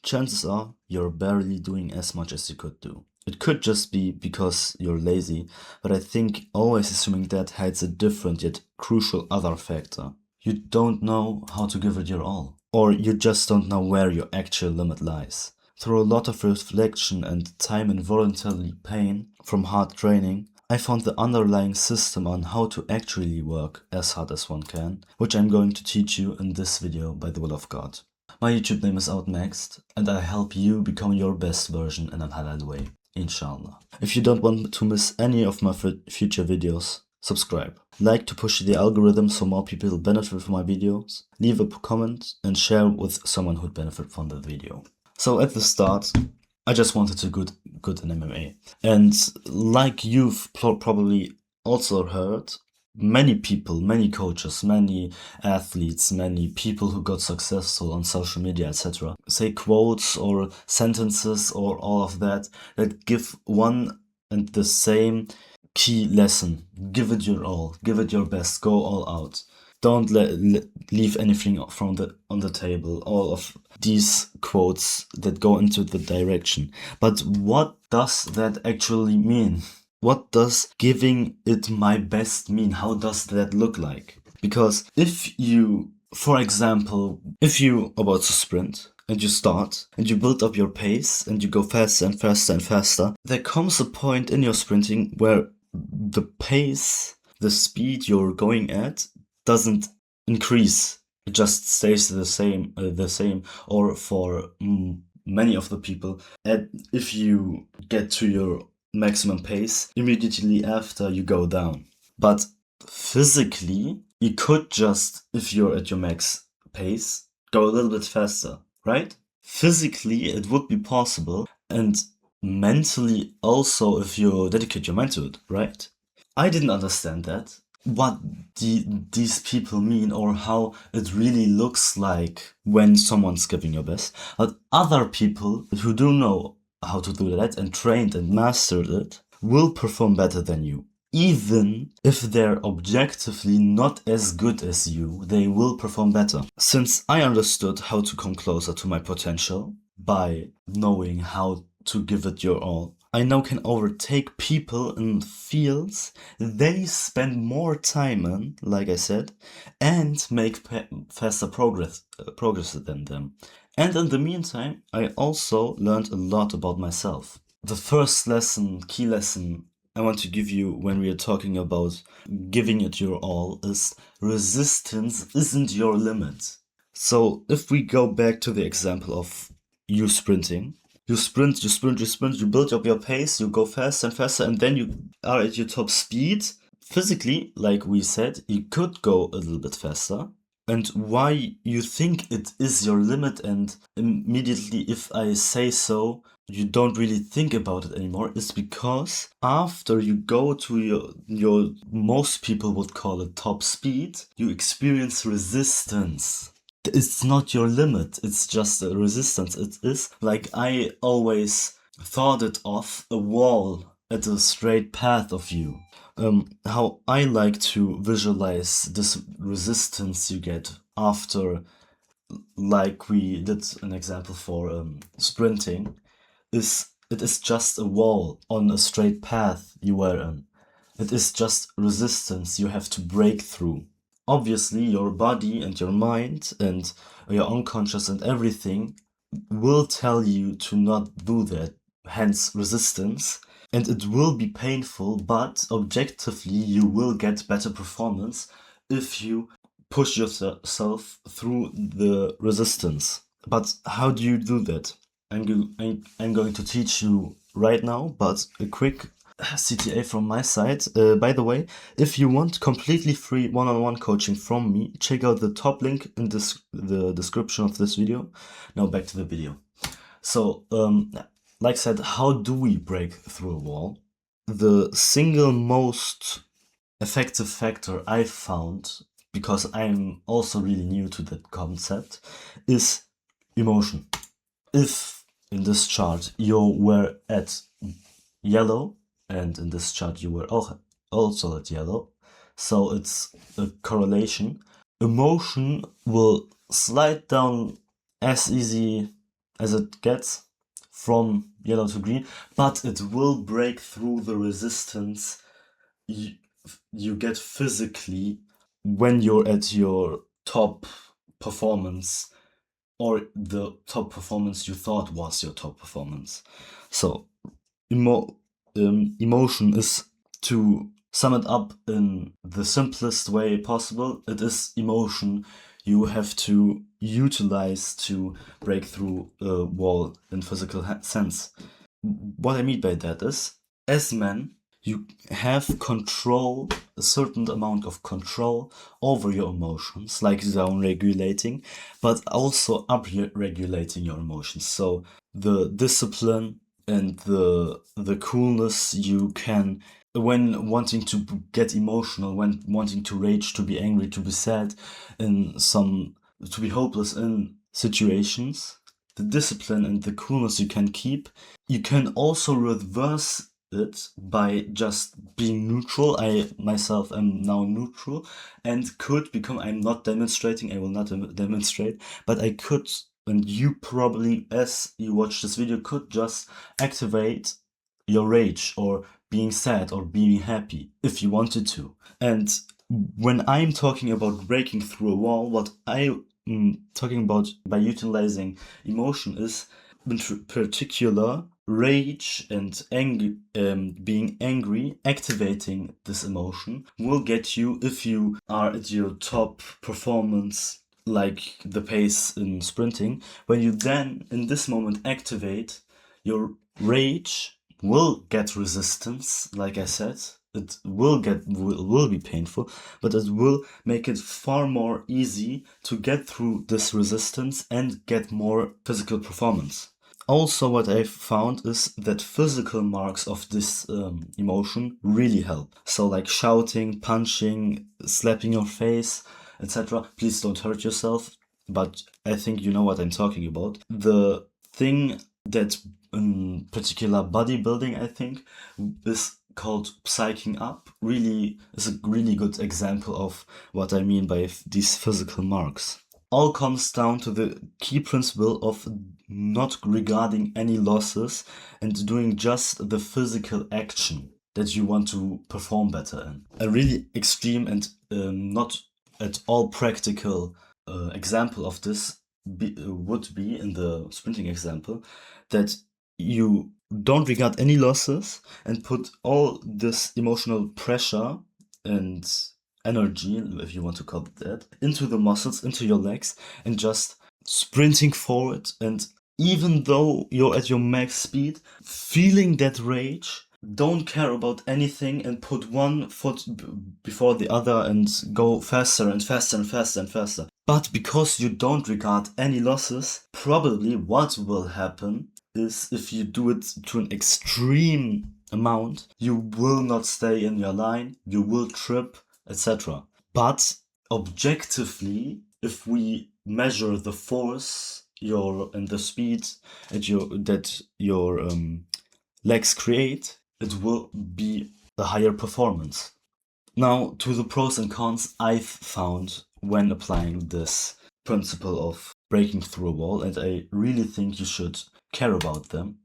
chances are you're barely doing as much as you could do. It could just be because you're lazy, but I think always assuming that hides a different yet crucial other factor. You don't know how to give it your all, or you just don't know where your actual limit lies. Through a lot of reflection and time and voluntary pain from hard training, I found the underlying system on how to actually work as hard as one can, which I'm going to teach you in this video by the will of God. My YouTube name is Outmaxed, and I help you become your best version in a halal way, inshallah. If you don't want to miss any of my future videos, subscribe. Like to push the algorithm so more people benefit from my videos, leave a comment and share with someone who'd benefit from the video. So at the start, I just wanted to good in MMA. And like you've probably also heard, many people, many coaches, many athletes, many people who got successful on social media, etc., say quotes or sentences or all of that give one and the same key lesson. Give it your all, give it your best, go all out. Don't leave anything on the table. All of these quotes that go into the direction. But what does that actually mean? What does giving it my best mean? How does that look like? Because if you, for example, if you about to sprint and you start and you build up your pace and you go faster and faster and faster, there comes a point in your sprinting where the pace, the speed you're going at doesn't increase. It just stays the same. Or for many of the people, if you get to your maximum pace, immediately after you go down. But physically, you could just, if you're at your max pace, go a little bit faster, right? Physically, it would be possible, and mentally also if you dedicate your mind to it, right? I didn't understand that. What these people mean or how it really looks like when someone's giving your best. But other people who do know how to do that and trained and mastered it will perform better than you. Even if they're objectively not as good as you, they will perform better. Since I understood how to come closer to my potential by knowing how to give it your all, I now can overtake people in fields they spend more time in, like I said, and make faster progress than them. And in the meantime, I also learned a lot about myself. The first lesson, key lesson I want to give you when we are talking about giving it your all is resistance isn't your limit. So if we go back to the example of you sprinting, you sprint, you build up your pace, you go faster and faster, and then you are at your top speed. Physically, like we said, you could go a little bit faster. And why you think it is your limit, and immediately if I say so, you don't really think about it anymore, is because after you go to your most people would call it top speed, you experience resistance. It's not your limit, it's just a resistance. It is like I always thought it of a wall at a straight path of you. How I like to visualize this resistance you get after, like we did an example for sprinting, is it is just a wall on a straight path you were in. It is just resistance you have to break through. Obviously, your body and your mind and your unconscious and everything will tell you to not do that, hence resistance. And it will be painful, but objectively, you will get better performance if you push yourself through the resistance. But how do you do that? I'm going to teach you right now, but a quick CTA from my side. By the way, if you want completely free one-on-one coaching from me, check out the top link in the description of this video. Now back to the video. So, like I said, how do we break through a wall? The single most effective factor I found, because I'm also really new to that concept, is emotion. If in this chart you were at yellow, and in this chart you were also at yellow, so it's a correlation. Emotion will slide down as easy as it gets from yellow to green, but it will break through the resistance you get physically when you're at your top performance, or the top performance you thought was your top performance. So emotion is, to sum it up in the simplest way possible, it is emotion you have to utilize to break through a wall in physical sense. What I mean by that is, as men, you have control, a certain amount of control over your emotions, like down regulating, but also up regulating your emotions. So the discipline and the coolness you can, when wanting to get emotional, when wanting to rage, to be angry, to be sad, to be hopeless in situations, the discipline and the coolness you can keep, you can also reverse it by just being neutral. I myself am now neutral and could become, I'm not demonstrating, I will not demonstrate, but I could, and you probably, as you watch this video, could just activate your rage or being sad or being happy if you wanted to. And when I'm talking about breaking through a wall, what I'm talking about by utilizing emotion is, in particular, rage and being angry, activating this emotion will get you, if you are at your top performance, like the pace in sprinting, when you then in this moment activate your rage, will get resistance. Like I said, it will be painful, but it will make it far more easy to get through this resistance and get more physical performance. Also, what I've found is that physical marks of this emotion really help. So like shouting, punching, slapping your face, etc. Please don't hurt yourself, but I think you know what I'm talking about. The thing that in particular bodybuilding, I think, is called psyching up, really is a really good example of what I mean by these physical marks. All comes down to the key principle of not regarding any losses and doing just the physical action that you want to perform better in. A really extreme and not at all practical example of this would be, in the sprinting example, that you don't regard any losses and put all this emotional pressure and energy, if you want to call it that, into the muscles, into your legs, and just sprinting forward. And even though you're at your max speed, feeling that rage, don't care about anything and put one foot before the other and go faster and faster and faster and faster. But because you don't regard any losses, probably what will happen is, if you do it to an extreme amount, you will not stay in your line, you will trip, etc. But objectively, if we measure the force and the speed that your legs create, it will be a higher performance. Now, to the pros and cons I've found when applying this principle of breaking through a wall, and I really think you should care about them,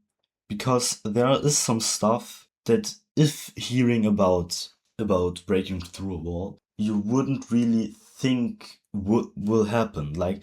because there is some stuff that, if hearing about breaking through a wall, you wouldn't really think will happen. Like,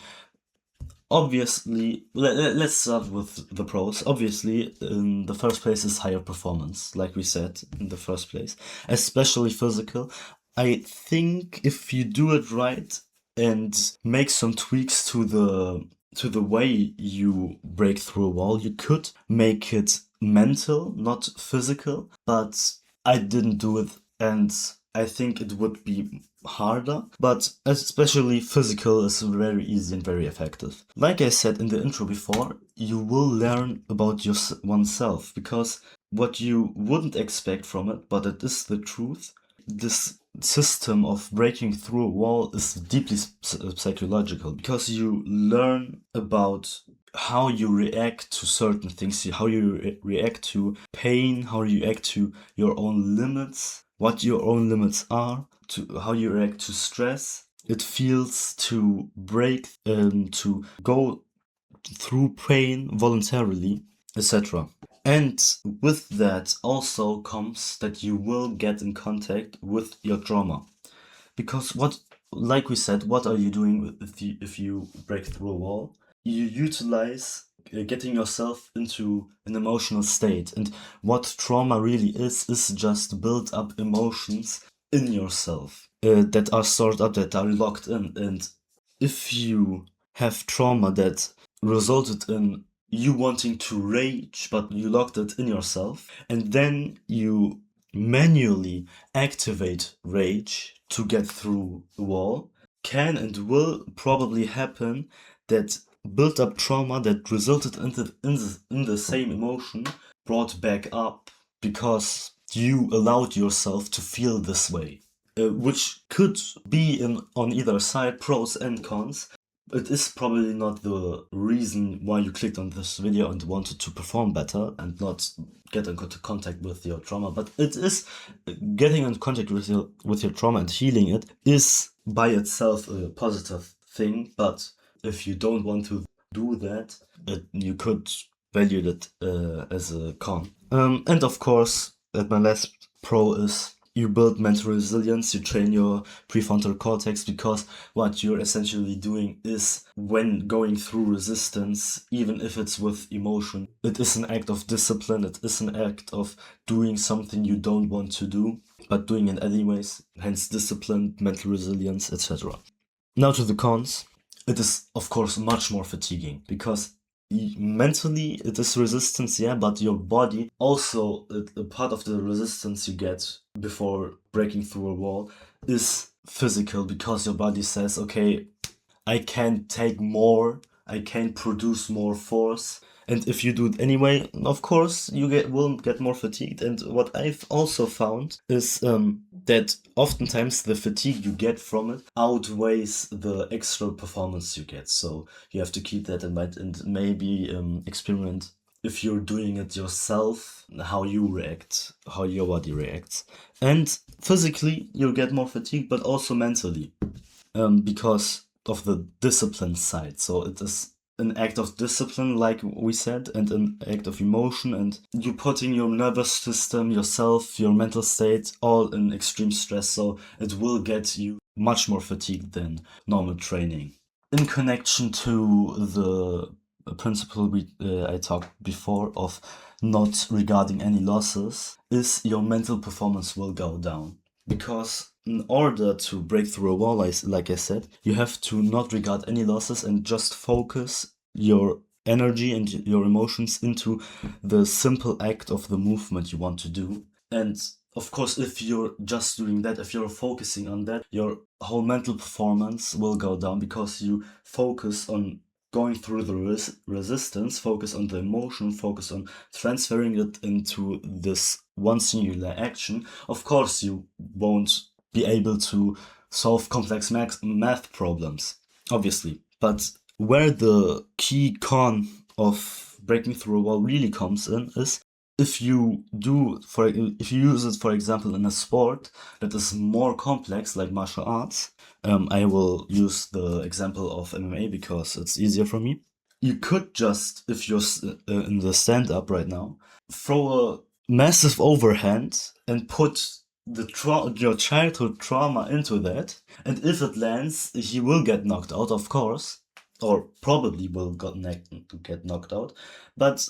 obviously, let's start with the pros. Obviously, in the first place is higher performance, like we said in the first place, especially physical. I think if you do it right and make some tweaks to the way you break through a wall, you could make it mental, not physical. But I didn't do it, and I think it would be harder, but especially physical is very easy and very effective. Like I said in the intro before, you will learn about oneself, because what you wouldn't expect from it, but it is the truth, this system of breaking through a wall is deeply psychological, because you learn about how you react to certain things, how you react to pain, how you react to your own limits, what your own limits are, to how you react to stress. It feels to break, to go through pain voluntarily, etc. And with that also comes that you will get in contact with your trauma. Because like we said, what are you doing if you break through a wall? You utilize getting yourself into an emotional state. And what trauma really is just built up emotions in yourself that are stored up, that are locked in. And if you have trauma that resulted in you wanting to rage, but you locked it in yourself, and then you manually activate rage to get through the wall, can and will probably happen that built up trauma that resulted in the same emotion brought back up because you allowed yourself to feel this way. Which could be on either side, pros and cons. It is probably not the reason why you clicked on this video and wanted to perform better and not get in contact with your trauma, but it is getting in contact with your trauma and healing it is by itself a positive thing. But if you don't want to do that, you could value it as a con. And of course, my last pro is you build mental resilience, you train your prefrontal cortex, because what you're essentially doing is, when going through resistance, even if it's with emotion, it is an act of discipline, it is an act of doing something you don't want to do, but doing it anyways, hence discipline, mental resilience, etc. Now to the cons. It is, of course, much more fatiguing, because mentally it is resistance, yeah, but your body also, a part of the resistance you get before breaking through a wall is physical, because your body says, okay, I can take more, I can produce more force. And if you do it anyway, of course, you will get more fatigued. And what I've also found is that oftentimes the fatigue you get from it outweighs the extra performance you get. So you have to keep that in mind and maybe experiment, if you're doing it yourself, how you react, how your body reacts. And physically, you'll get more fatigue, but also mentally, because of the discipline side. So it is an act of discipline, like we said, and an act of emotion, and you putting your nervous system, yourself, your mental state, all in extreme stress, so it will get you much more fatigued than normal training. In connection to the principle I talked before of not regarding any losses, is your mental performance will go down. Because in order to break through a wall, like I said, you have to not regard any losses and just focus your energy and your emotions into the simple act of the movement you want to do. And of course, if you're just doing that, if you're focusing on that, your whole mental performance will go down, because you focus on going through the resistance, focus on the emotion, focus on transferring it into this one singular action. Of course, you won't be able to solve complex math problems, obviously. But where the key con of breaking through a wall really comes in is if you use it, for example, in a sport that is more complex, like martial arts. I will use the example of MMA because it's easier for me. You could just, if you're in the stand-up right now, throw a massive overhand and put your childhood trauma into that, and if it lands, he will get knocked out, of course, or probably will get knocked out, but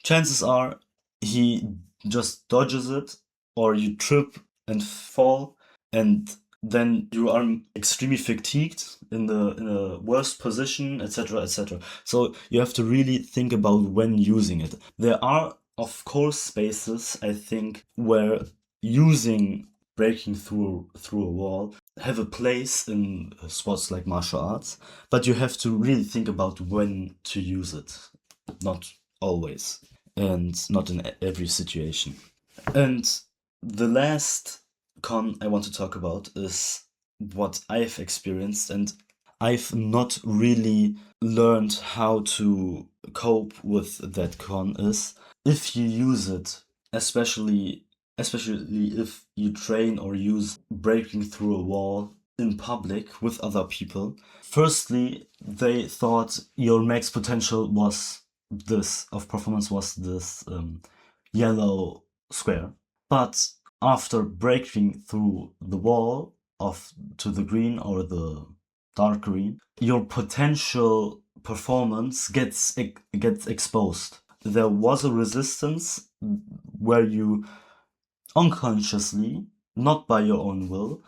chances are he just dodges it, or you trip and fall, and then you are extremely fatigued in a worst position, etc., etc. So you have to really think about when using it. There are, of course, spaces, I think, where using breaking through a wall have a place in sports like martial arts, but you have to really think about when to use it. Not always, and not in every situation. And the last con I want to talk about is what I've experienced, and I've not really learned how to cope with that con, is if you use it, especially if you train or use breaking through a wall in public with other people. Firstly, they thought your max potential was this, of performance was this yellow square. But after breaking through the wall of to the green or the dark green, your potential performance gets exposed. There was a resistance where you unconsciously, not by your own will,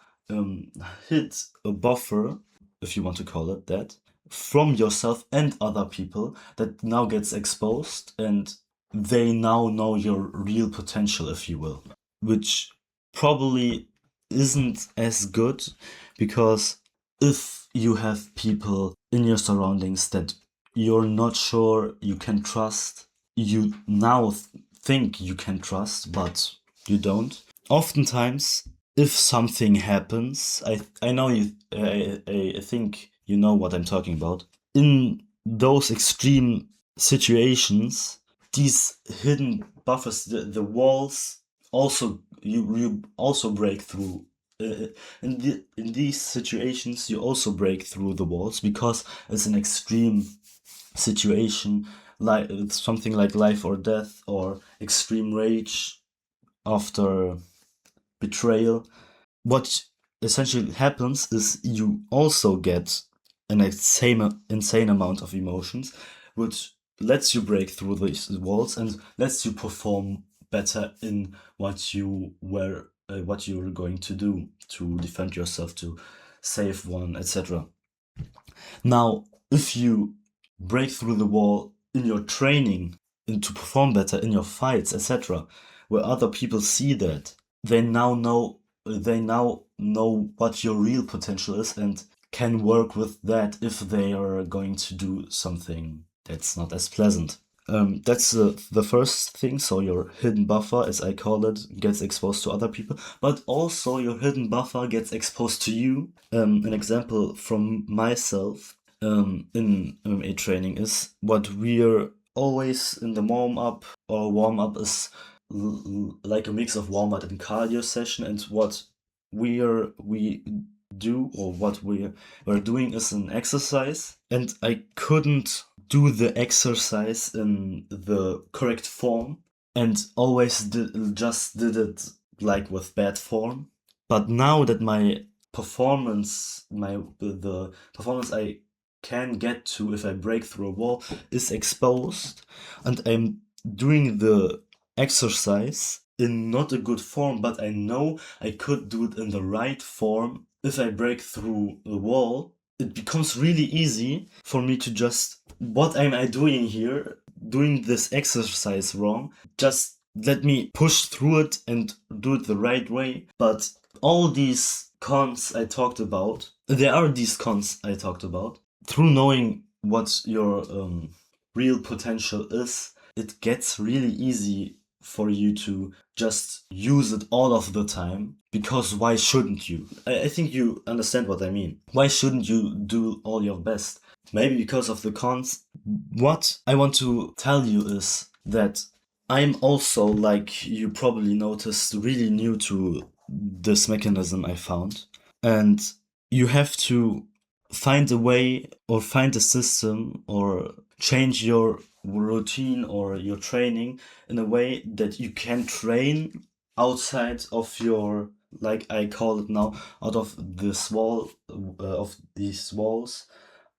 hit a buffer, if you want to call it that, from yourself and other people that now gets exposed, and they now know your real potential, if you will, which probably isn't as good, because if you have people in your surroundings that you're not sure you can trust, you now think you can trust, but you don't. Oftentimes, if something happens, I know you, I think you know what I'm talking about. In those extreme situations, these hidden buffers, the walls, also you also break through. In these situations, you also break through the walls because it's an extreme situation, like it's something like life or death or extreme rage after betrayal. What essentially happens is you also get an insane amount of emotions, which lets you break through these walls and lets you perform better in what you were going to do to defend yourself, to save one, etc. Now, if you break through the wall in your training and to perform better in your fights, etc., where other people see that, they now know what your real potential is and can work with that if they are going to do something that's not as pleasant. That's the first thing. So your hidden buffer, as I call it, gets exposed to other people, but also your hidden buffer gets exposed to you. An example from myself in MMA training is what we're always in the warm-up, or warm-up is like a mix of warm-up and cardio session, and what we do, or what we're doing, is an exercise, and I couldn't do the exercise in the correct form, and always just did it like with bad form. But now that my performance, the performance I can get to if I break through a wall is exposed, and I'm doing the exercise in not a good form, but I know I could do it in the right form if I break through the wall, it becomes really easy for me to just, what am I doing here? Doing this exercise wrong. Just let me push through it and do it the right way. But all these cons I talked about, there are these cons I talked about. Through knowing what your real potential is, it gets really easy for you to just use it all of the time, because why shouldn't you? I think you understand what I mean. Why shouldn't you do all your best? Maybe because of the cons. What I want to tell you is that I'm also, like you probably noticed, really new to this mechanism I found. And you have to find a way, or find a system, or change your routine or your training in a way that you can train outside of your, like I call it now, out of this wall, of these walls,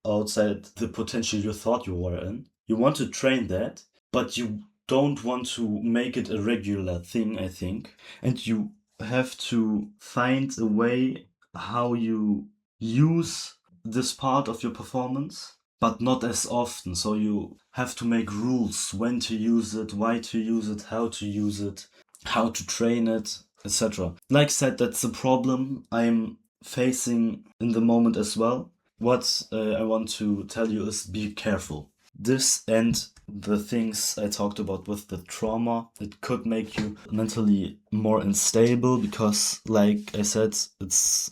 outside the potential you thought you were in. You want to train that, but you don't want to make it a regular thing, I think. And you have to find a way how you use this part of your performance, but not as often. So you have to make rules when to use it, why to use it, how to train it, etc. Like I said, that's a problem I'm facing in the moment as well. What I want to tell you is, be careful. This and the things I talked about with the trauma, it could make you mentally more unstable, because, like I said, it's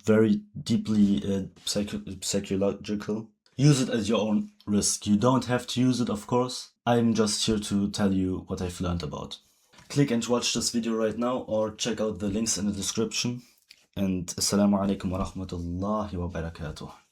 very deeply psychological. Use it at your own risk. You don't have to use it, of course. I'm just here to tell you what I've learned about. Click and watch this video right now, or check out the links in the description. and Assalamu alaikum wa rahmatullahi wa barakatuh.